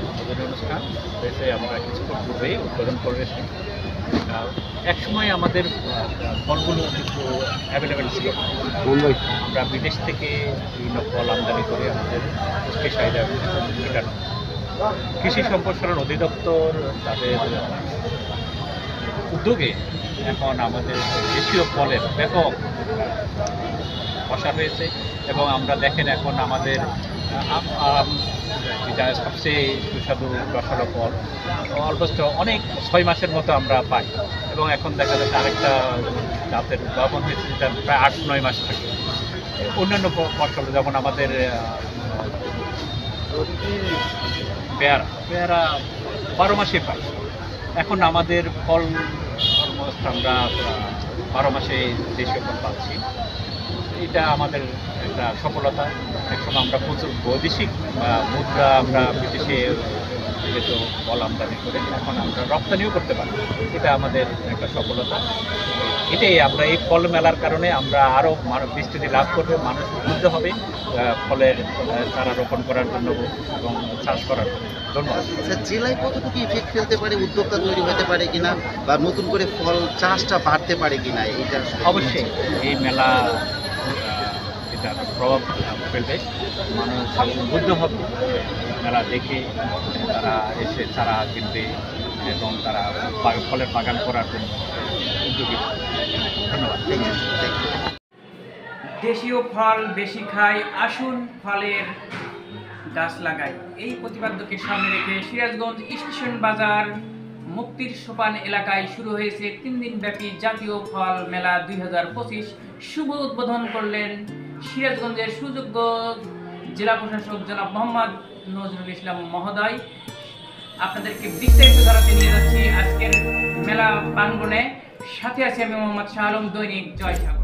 উদ্বোধনী অনুষ্ঠান হয়েছে, আমরা কিছুক্ষণ পূর্বেই উদ্বোধন করেছি। এক সময় আমাদের ফলগুলো একটু অ্যাভেলেবেল ছিল, আমরা বিদেশ থেকে বিভিন্ন ফল আমদানি করে আমাদের পুষ্টি চাহিদা মেটানো। কৃষি সম্প্রসারণ অধিদপ্তর তাদের উদ্যোগে এখন আমাদের দেশীয় ফলের ব্যাপক প্রসার হয়েছে এবং আমরা দেখেন এখন আমাদের যেটা সবচেয়ে সুস্বাদু রসালো ফল অলমোস্ট অনেক 6 মাসের মতো আমরা পাই এবং এখন দেখা যাচ্ছে আরেকটা জাতের উদ্ভাবন হয়েছে যেটা প্রায় 8-9 মাস থাকে। অন্যান্য ফসল যেমন আমাদের পেয়ারা 12 মাসে পাই। এখন আমাদের ফল অলমোস্ট আমরা 12 মাসে দেশীয় ফল পাচ্ছি। এটা আমাদের একটা সফলতা। একসময় আমরা প্রচুর বৈদেশিক মুদ্রা আমরা বিদেশে যেহেতু ফল আমদানি করে এখন আমরা রপ্তানিও করতে পারি, এটা আমাদের একটা সফলতা। এটাই আমরা এই ফল মেলার কারণে আমরা আরও বিস্তৃতি লাভ করবে, মানুষ উদ্বুদ্ধ হবে ফলের চারা রোপণ করার জন্য এবং চাষ করার জন্য। ধন্যবাদ। জেলায় কতটুকু ইফেক্ট ফেলতে পারে, উদ্যোক্তা তৈরি হতে পারে কিনা বা নতুন করে ফল চাষটা বাড়তে পারে কিনা, এটা অবশ্যই এই মেলা এটা প্রভাব ফেলবে, মানুষ উদ্বুদ্ধ হবে মেলা দেখে, তারা এসে চারা কিনবে এবং তারা ফলের বাগান করার জন্য উদ্যোগী। ধন্যবাদ। দেশীয় ফল বেশি খাই, আসুন ফলের গাছ লাগাই। এই প্রতিপাদ্যকে সামনে রেখে সিরাজগঞ্জ স্টেশন বাজার মুক্তির সোপান এলাকায় শুরু হয়েছে 3 দিনব্যাপী জাতীয় ফল মেলা 2025। শুভ উদ্বোধন করলেন সিরাজগঞ্জের সুযোগ্য জেলা প্রশাসক জনাব মোহাম্মদ নজরুল ইসলাম মহোদয়। আপনাদেরকে বিস্তারিত ধারাতে নিয়ে যাচ্ছি আজকের মেলা প্রাঙ্গণে। সাথে আছি আমি মোহাম্মদ শাহ আলম, দৈনিক জয়সাগর।